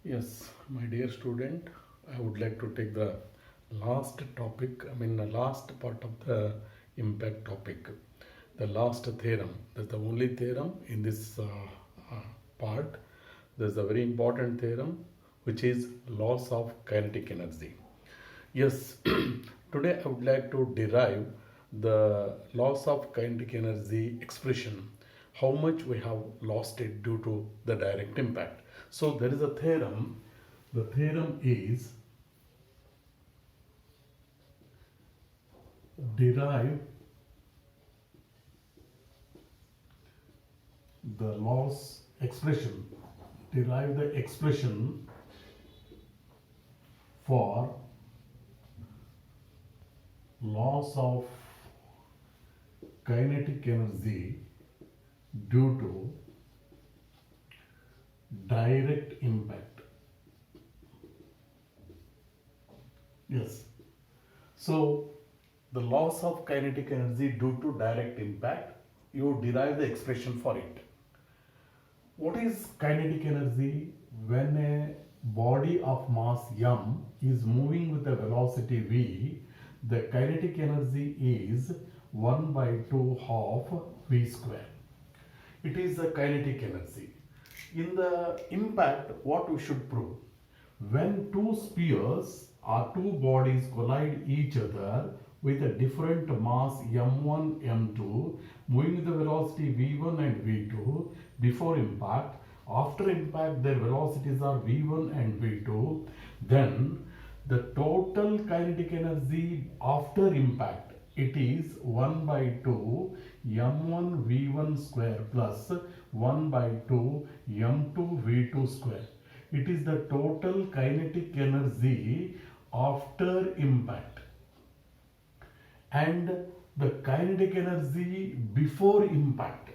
Yes, my dear student, I would like to take the last topic, the last part of the impact topic, the last theorem. That's the only theorem in this part. There's a very important theorem which is loss of kinetic energy. Yes, today I would like to derive the loss of kinetic energy expression, how much we have lost it due to the direct impact. So there is a theorem. The theorem is derive the loss expression, derive the expression for loss of kinetic energy due to direct impact. Yes. So the loss of kinetic energy due to direct impact, you derive the expression for it. What is kinetic energy? When a body of mass m is moving with a velocity v, the kinetic energy is 1 by 2 half v square. It is the kinetic energy. In the impact, what we should prove? When two spheres or two bodies collide each other with a different mass m1, m2, moving with the velocity v1 and v2 before impact, after impact their velocities are v1 and v2, then the total kinetic energy after impact, it is 1 by 2 m1 v1 square plus 1 by 2 m2 v2 square. It is the total kinetic energy after impact. And the kinetic energy before impact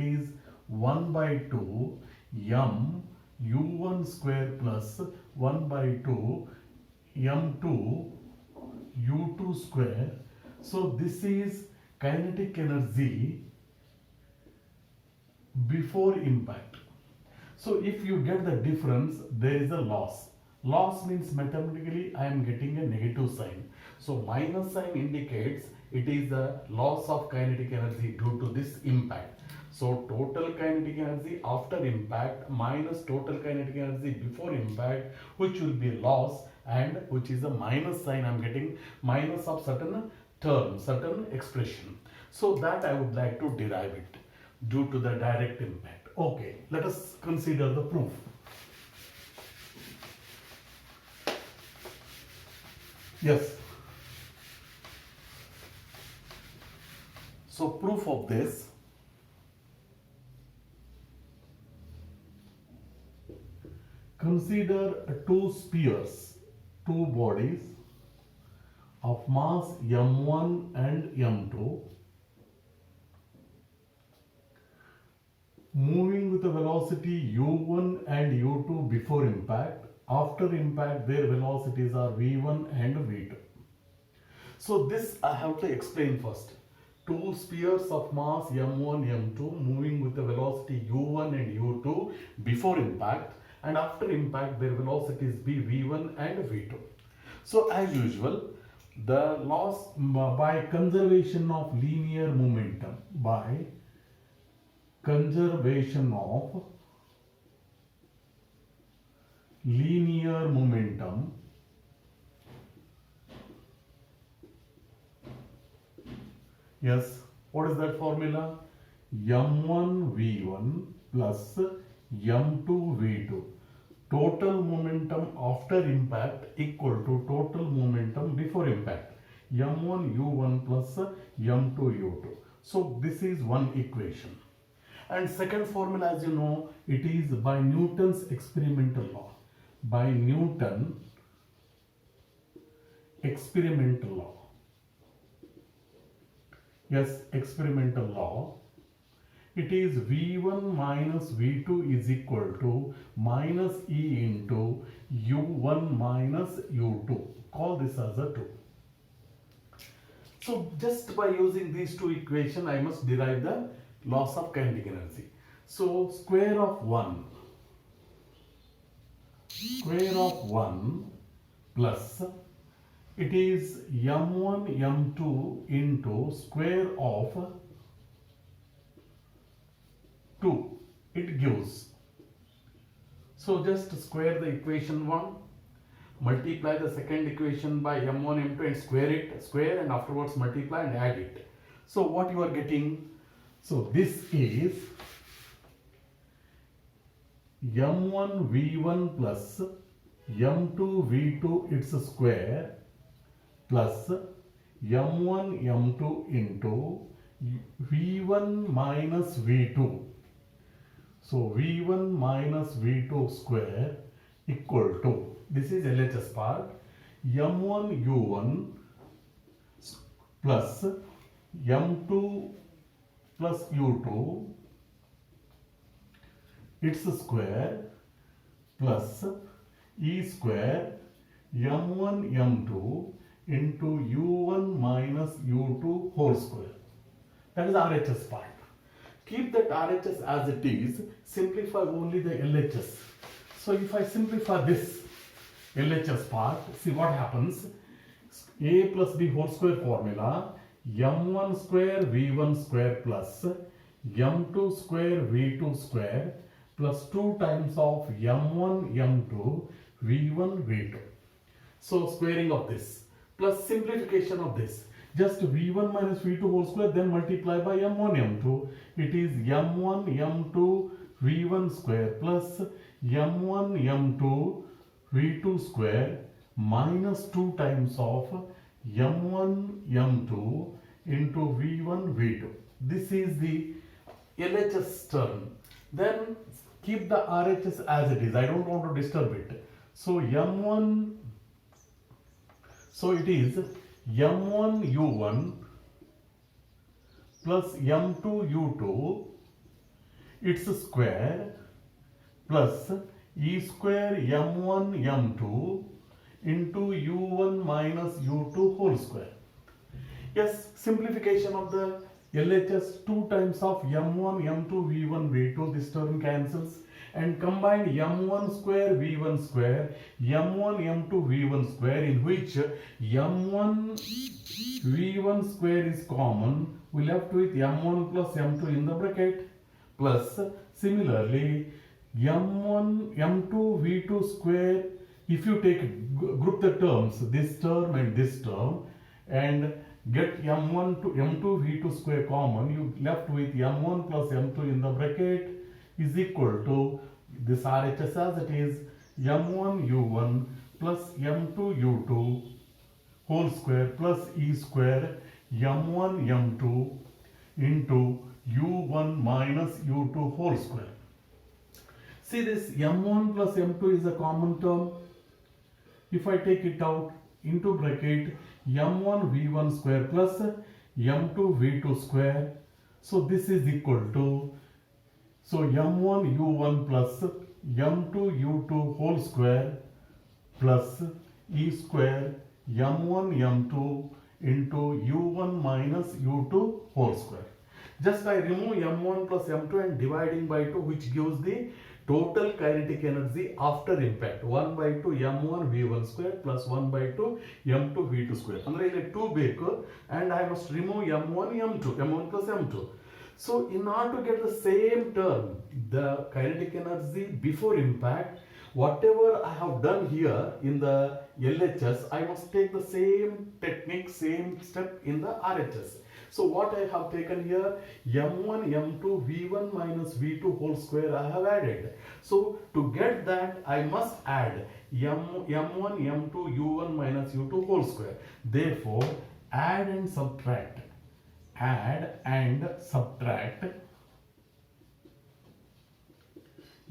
is 1 by 2 m u1 square plus 1 by 2 m2 u2 square. So this is kinetic energy before impact. So if you get the difference, there is a loss. Loss means mathematically I am getting a negative sign. So minus sign indicates it is the loss of kinetic energy due to this impact. So total kinetic energy after impact minus total kinetic energy before impact, which will be loss, and which is a minus sign. I am getting minus of certain term, certain expression. So that I would like to derive it due to the direct impact. Okay, let us consider the proof. Yes. So proof of this. Consider two spheres, two bodies of mass m1 and m2 moving with a velocity u1 and u2 before impact. After impact, their velocities are v1 and v2. So this I have to explain first. Two spheres of mass m1, m2 moving with a velocity u1 and u2 before impact, and after impact their velocities be v1 and v2. So as usual, the loss by conservation of linear momentum, by conservation of linear momentum, yes, what is that formula? m1 v1 plus m2 v2. Total momentum after impact equal to total momentum before impact, m1 u1 plus m2 u2. So this is one equation. And second formula, as you know, it is by Newton's experimental law. By Newton experimental law. Yes, experimental law. It is V1 minus V2 is equal to minus E into U1 minus U2. Call this as a 2. So just by using these two equations, I must derive the loss of kinetic energy. So square of 1 square of 1 plus it is m1 m2 into square of 2. It gives. So just square the equation 1, multiply the second equation by m1 m2 and square and afterwards multiply and add it. So what you are getting? So this is m1 v1 plus m2 v2 its square plus m1 m2 into v1 minus v2. So v1 minus v2 square equal to, this is LHS part, m1 u1 plus m2 plus u2 its square plus e square m1 m2 into u1 minus u2 whole square. That is RHS part. Keep that RHS as it is, simplify only the LHS. So if I simplify this LHS part, see what happens. A plus b whole square formula, m1 square v1 square plus m2 square v2 square plus 2 times of m1 m2 v1 v2. So squaring of this plus simplification of this, just v1 minus v2 whole square, then multiply by m1 m2. It is m1 m2 v1 square plus m1 m2 v2 square minus 2 times of m1 m2 into v1 v2. This is the LHS term. Then keep the RHS as it is. I don't want to disturb it. So m1, so it is m1 u1 plus m2 u2 its square plus e square m1 m2 into u1 minus u2 whole square. Yes, simplification of the LHS, 2 times of m1 m2 v1 v2, this term cancels, and combine m1 square v1 square m1 m2 v1 square, in which m1 v1 square is common. We left with m1 plus m2 in the bracket, plus similarly m1 m2 v2 square. If you take group the terms, this term and this term, and get m1 to m2 v2 square common, you left with m1 plus m2 in the bracket is equal to this RHS as it is, m1 u1 plus m2 u2 whole square plus e square m1 m2 into u1 minus u2 whole square. See, this m1 plus m2 is a common term. If I take it out, into bracket m1 v1 square plus m2 v2 square. So this is equal to, so m1 u1 plus m2 u2 whole square plus e square m1 m2 into u1 minus u2 whole square. Just I remove m1 plus m2 and dividing by 2, which gives the total kinetic energy after impact, 1 by 2 m1 v1 square plus 1 by 2 m2 v2 square. Andre ile 2 ಬೇಕು, and I must remove m1 m2, m1 plus m2. So in order to get the same term, the kinetic energy before impact, whatever I have done here in the LHS, I must take the same technique, same step in the RHS. So what I have taken here, m1 m2 v1 minus v2 whole square I have added. So to get that, I must add m1 m2 u1 minus u2 whole square. Therefore add and subtract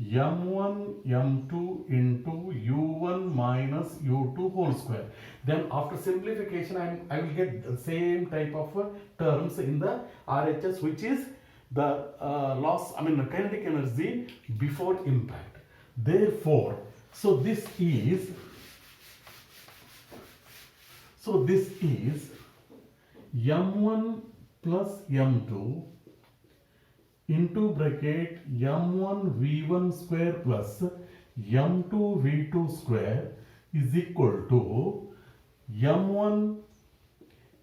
m1 m2 into u1 minus u2 whole square. Then after simplification, I will get the same type of terms in the RHS, which is the the kinetic energy before impact. Therefore, so this is m1 plus m2 into bracket m1 v1 square plus m2 v2 square is equal to m1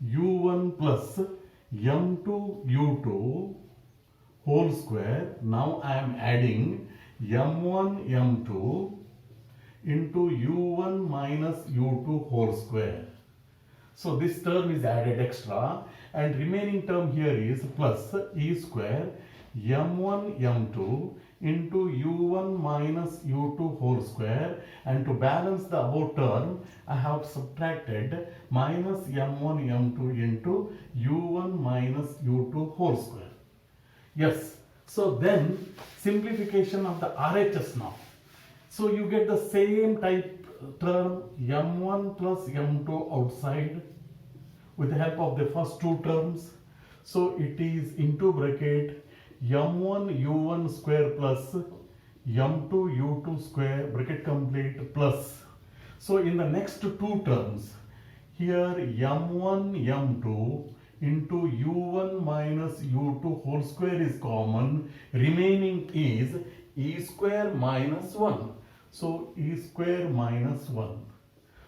u1 plus m2 u2 whole square. Now I am adding m1 m2 into u1 minus u2 whole square. So this term is added extra, and remaining term here is plus e square m1 m2 into u1 minus u2 whole square, and to balance the above term I have subtracted minus m1 m2 into u1 minus u2 whole square. Yes, so then simplification of the RHS now. So you get the same type term m1 plus m2 outside with the help of the first two terms. So it is into bracket m1 u1 square plus m2 u2 square, bracket complete, plus. So in the next two terms, here m1 m2 into u1 minus u2 whole square is common. Remaining is e square minus 1. So e square minus 1.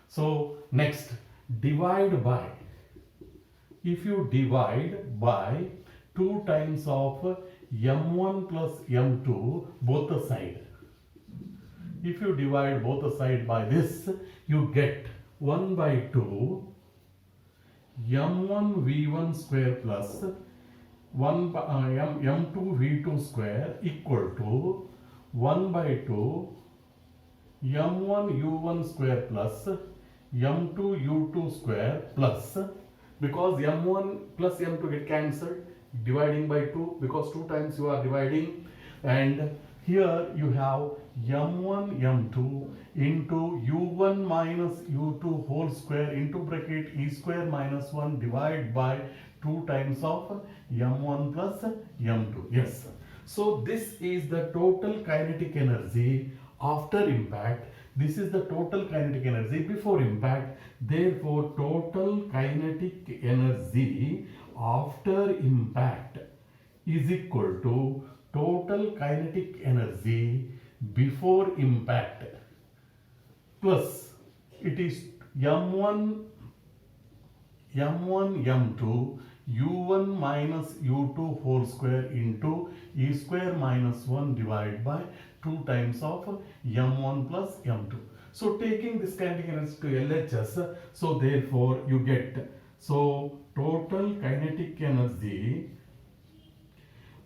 So next, divide by. If you divide by 2 times of m1 plus m2 both the side. If you divide both the side by this, you get 1 by 2 m1 v1 square plus 1 by, m2 v2 square equal to 1 by 2 m1 u1 square plus m2 u2 square plus, because m1 plus m2 get cancelled, dividing by 2 because 2 times you are dividing, and here you have m1 m2 into u1 minus u2 whole square into bracket e square minus 1 divided by 2 times of m1 plus m2. Yes. So this is the total kinetic energy after impact. This is the total kinetic energy before impact. Therefore, total kinetic energy after impact is equal to total kinetic energy before impact plus it is m1 m2 u1 minus u2 whole square into e square minus 1 divided by 2 times of m1 plus m2. So taking this kinetic energy to LHS, so therefore you get, so total kinetic energy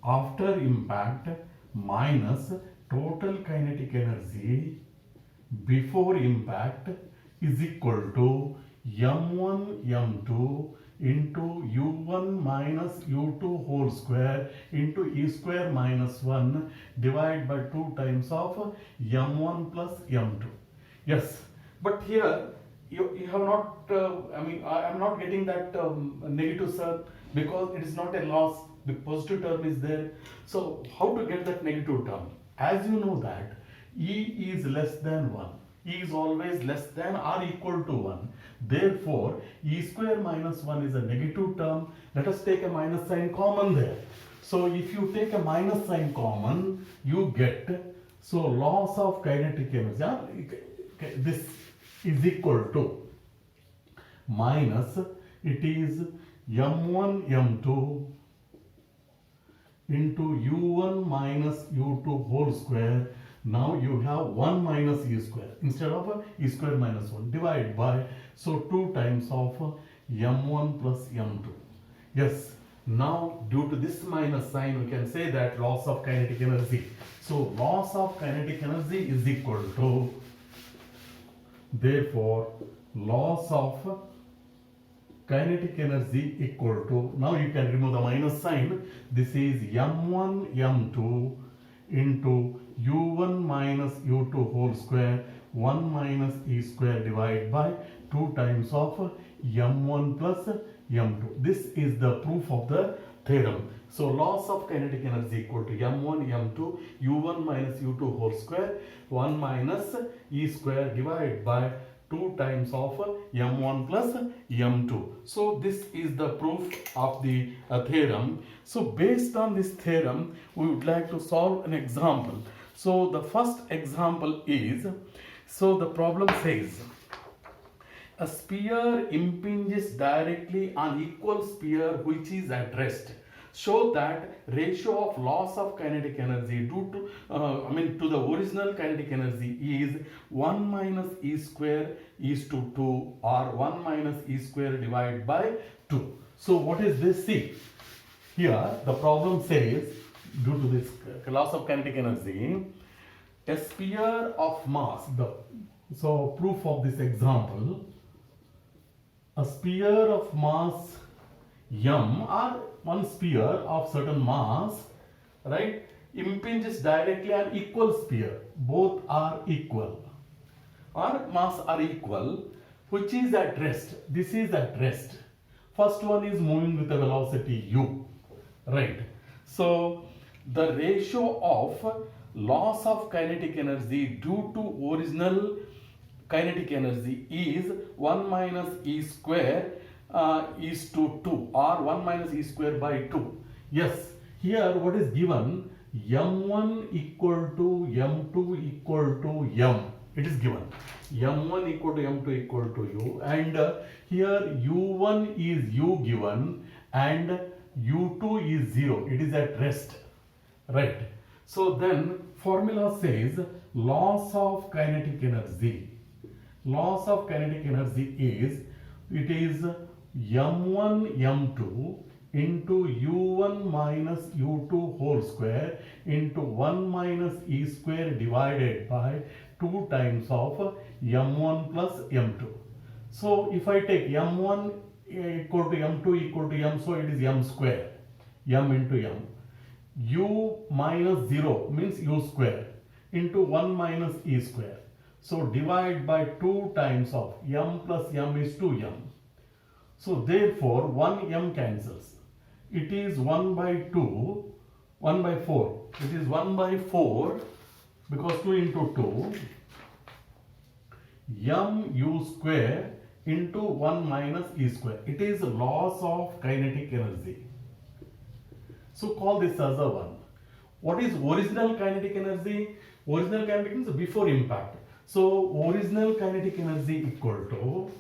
after impact minus total kinetic energy before impact is equal to m1 m2 into u1 minus u2 whole square into e square minus 1 divided by 2 times of m1 plus m2. Yes, but here you have not, I am not getting that negative, sir, because it is not a loss, the positive term is there. So how to get that negative term? As you know that E is less than 1. E is always less than or equal to 1. Therefore, E square minus 1 is a negative term. Let us take a minus sign common there. So if you take a minus sign common, you get, so loss of kinetic energy, this is equal to minus, it is m1 m2 into u1 minus u2 whole square. Now you have 1 minus e square instead of e square minus 1 divided by, so 2 times of m1 plus m2. Yes, now due to this minus sign we can say that loss of kinetic energy. So loss of kinetic energy is equal to, therefore loss of kinetic energy equal to, now you can remove the minus sign, this is m1 m2 into u1 minus u2 whole square 1 minus e square divided by 2 times of m1 plus m2. This is the proof of the theorem. So loss of kinetic energy equal to m1 m2 u1 minus u2 whole square 1 minus e square divided by 2 times of m1 plus m2. So this is the proof of the theorem. So based on this theorem, we would like to solve an example. So the first example is, so the problem says, a sphere impinges directly on equal sphere which is at rest. Show that ratio of loss of kinetic energy due to to the original kinetic energy is 1 minus e square is to 2, or 1 minus e square divided by 2. So what is this? See, here the problem says, due to this loss of kinetic energy, a sphere of mass, so proof of this example, a sphere of mass m, or one sphere of certain mass, right, impinges directly on equal sphere, both are equal, or mass are equal, which is at rest. This is at rest. First one is moving with a velocity u, right? So the ratio of loss of kinetic energy due to original kinetic energy is 1 minus e square is to 2, or 1 minus e square by 2. Yes, here what is given, m1 equal to m2 equal to m. It is given m1 equal to m2 equal to u, and here u1 is u given and u2 is 0. It is at rest, right? So then formula says loss of kinetic energy. Loss of kinetic energy is, it is m1 m2 into u1 minus u2 whole square into 1 minus e square divided by 2 times of m1 plus m2. So if I take m1 equal to m2 equal to m, so it is m square, m into m. U minus 0 means u square into 1 minus e square. So divide by 2 times of m plus m is 2m. So therefore 1 m cancels. It is 1 by 2, 1 by 4. It is 1 by 4 because 2 into 2, m u square into 1 minus e square. It is loss of kinetic energy. So call this as a 1. What is original kinetic energy? Original kinetic energy is before impact. So original kinetic energy equal to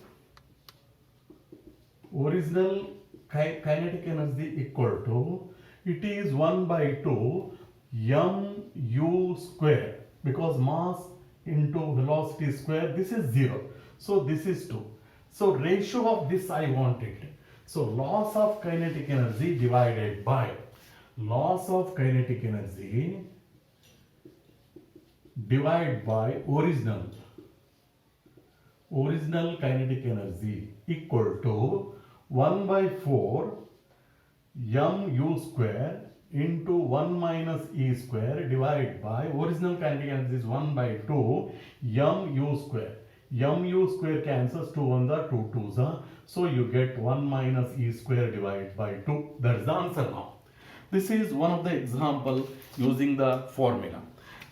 kinetic energy equal to, it is 1 by 2 m u square, because mass into velocity square, this is 0. So this is 2. So ratio of this I want it. So loss of kinetic energy divided by loss of kinetic energy divided by original kinetic energy equal to 1 by 4 m u square into 1 minus e square divided by original kinetic energy is 1 by 2 m u square. M u square cancels, 2 1s are 2 2s are, so you get 1 minus e square divided by 2. That is the answer now. This is one of the example using the formula.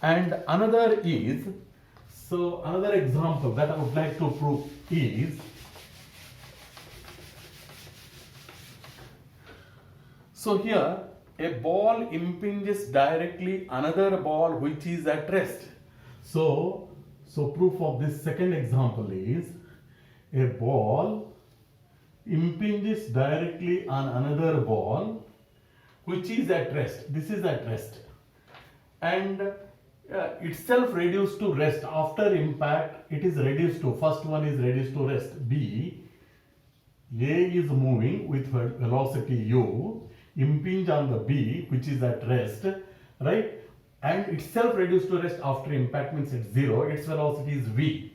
And another is, so another example that I would like to prove is, so here a ball impinges directly another ball which is at rest. So proof of this second example is, a ball impinges directly on another ball which is at rest. This is at rest, and itself reduced to rest after impact. It is reduced to, first one is reduced to rest. B, A is moving with velocity u, impinge on the B which is at rest, right? And itself reduced to rest after impact means it's 0. Its velocity is v,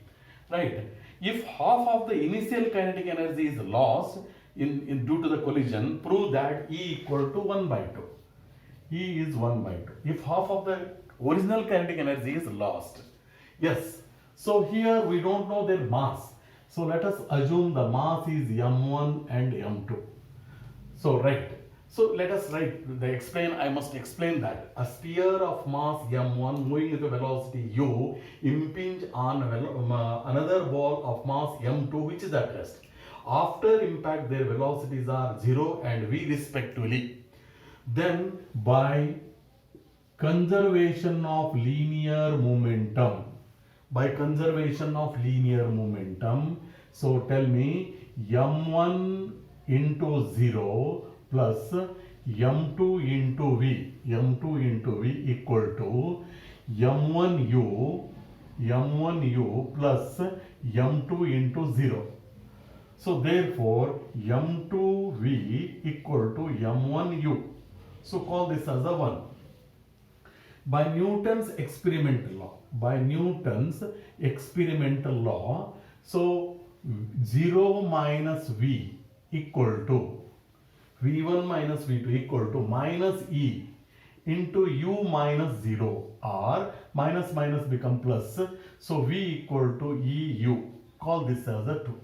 right? If half of the initial kinetic energy is lost in due to the collision, prove that E equal to 1 by 2. E is 1 by 2. If half of the original kinetic energy is lost. Yes. So here we don't know their mass. So let us assume the mass is m1 and m2. So right. So let us write I must explain that. A sphere of mass m1 moving with a velocity u impinge on another ball of mass m2 which is at rest. After impact their velocities are 0 and v respectively. Then by conservation of linear momentum. By conservation of linear momentum, so tell me m1 into 0 plus m2 into v, m2 into v equal to m1u plus m2 into 0. So therefore m2v equal to m1u. So call this as a 1. By Newton's experimental law, so 0 minus v equal to v1 minus v2 equal to minus e into u minus 0, or minus minus become plus, so v equal to eu. Call this as a 2.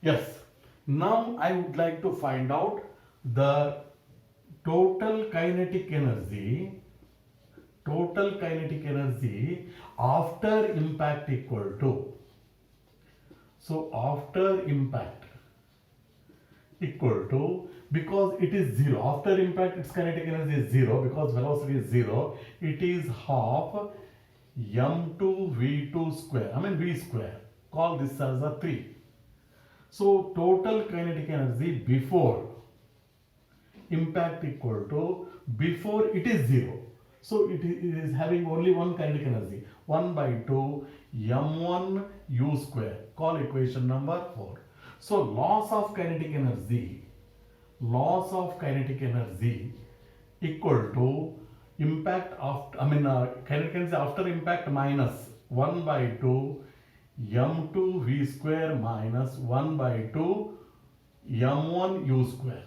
Yes, now I would like to find out the total kinetic energy after impact equal to. So after impact equal to, because it is 0, after impact its kinetic energy is 0, because velocity is 0, it is half m2 v2 square, v square. Call this as a 3. So total kinetic energy before impact equal to, before it is 0. So it is having only one kinetic energy, 1 by 2 m1 u square. Call equation number 4. So loss of kinetic energy equal to impact after, kinetic energy after impact minus 1 by 2 m2 v square minus 1 by 2 m1 u square.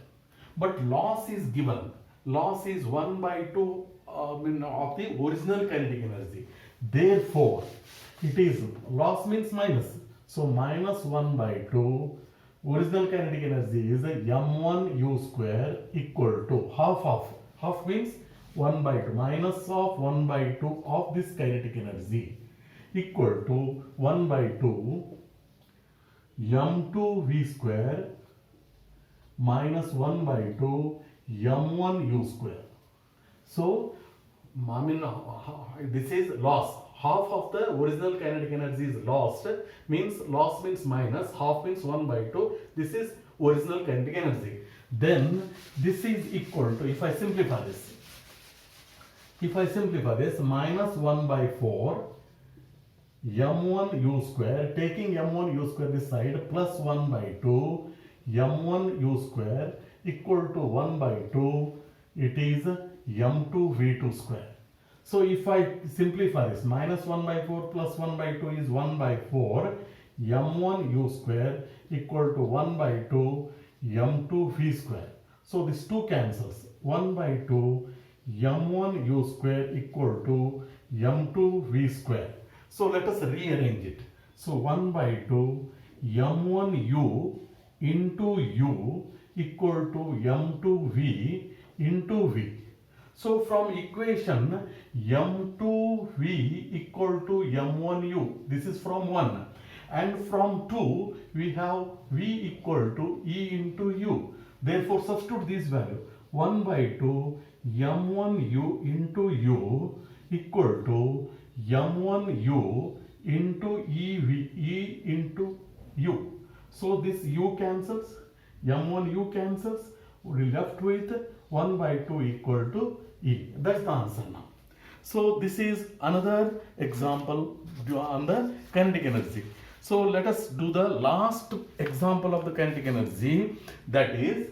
But loss is given. Loss is 1 by 2 of the original kinetic energy. Therefore, it is, loss means minus. So minus 1 by 2 original kinetic energy is a m1 u square equal to half means 1 by 2 minus of 1 by 2 of this kinetic energy equal to 1 by 2 m2 v square minus 1 by 2 m1 u square. So this is loss. Half of the original kinetic energy is lost, means loss means minus, half means 1 by 2. This is original kinetic energy. Then this is equal to, if I simplify this, minus 1 by 4 m1 u square, taking m1 u square this side, plus 1 by 2 m1 u square equal to 1 by 2, it is m2 v2 square. So if I simplify this, minus 1 by 4 plus 1 by 2 is 1 by 4 m1 u square equal to 1 by 2 m2 v square. So this 2 cancels. 1 by 2 m1 u square equal to m2 v square. So let us rearrange it. So 1 by 2 m1 u into u equal to m2 v into v. So from equation m2v equal to m1u, this is from 1, and from 2 we have v equal to e into u. Therefore substitute this value, 1 by 2 m1u into u equal to m1u into e into u. So this u cancels, m1u cancels, we are left with 1 by 2 equal to e. That's the answer now. So this is another example on the kinetic energy. So let us do the last example of the kinetic energy, that is,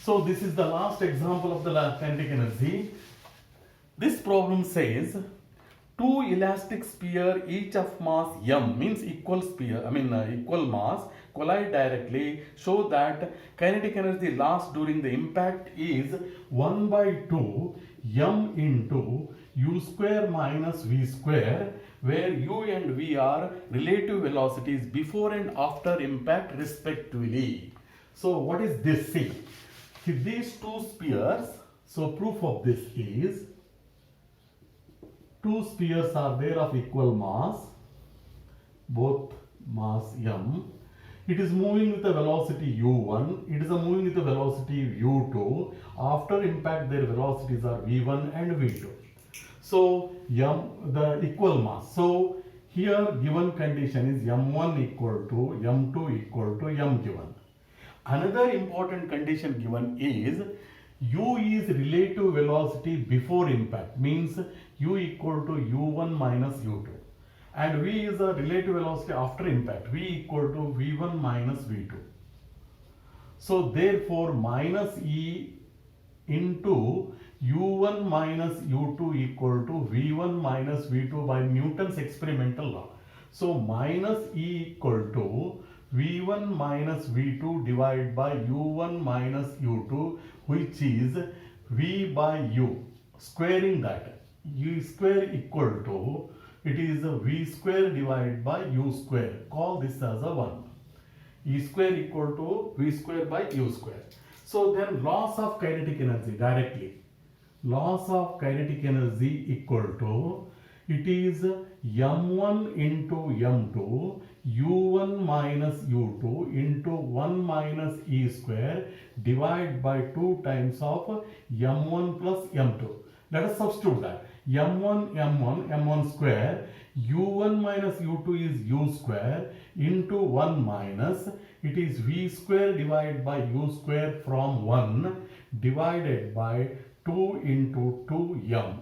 so this is the last example of the kinetic energy. This problem says two elastic sphere each of mass m, means equal sphere, equal mass, collide directly, show that kinetic energy lost during the impact is 1 by 2 m into u square minus v square, where u and v are relative velocities before and after impact respectively. So what is this? See, these two spheres, so proof of this is, two spheres are there of equal mass, both mass m. It is moving with a velocity u1, it is moving with a velocity u2. After impact, their velocities are v1 and v2. So the equal mass. So here given condition is m1 equal to m2 equal to m given. Another important condition given is u is relative velocity before impact, means u equal to u1 minus u2, and v is a relative velocity after impact, v equal to v1 minus v2. So therefore minus e into u1 minus u2 equal to v1 minus v2 by Newton's experimental law. So minus e equal to v1 minus v2 divided by u1 minus u2, which is v by u. Squaring that, u square equal to, it is v square divided by u square. Call this as a 1. E square equal to v square by u square. So then loss of kinetic energy directly. Loss of kinetic energy equal to, it is m1 into m2 u1 minus u2 into 1 minus e square divided by 2 times of m1 plus m2. Let us substitute that. m1 square, u1 minus u2 is u square into 1 minus, it is v square divided by u square from 1 divided by 2 into 2m.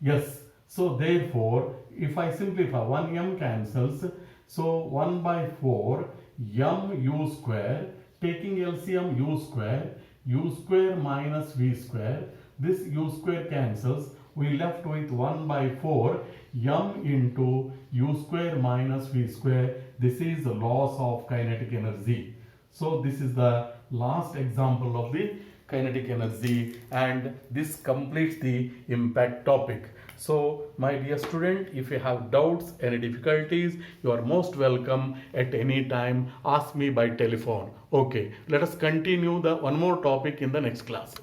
Yes, so therefore if I simplify, 1m cancels, so 1 by 4 m u square, taking LCM u square minus v square, this u square cancels, we left with 1 by 4 m into u square minus v square. This is the loss of kinetic energy. So this is the last example of the kinetic energy, and this completes the impact topic. So my dear student, if you have doubts, any difficulties, you are most welcome at any time. Ask me by telephone. Okay, let us continue the one more topic in the next class.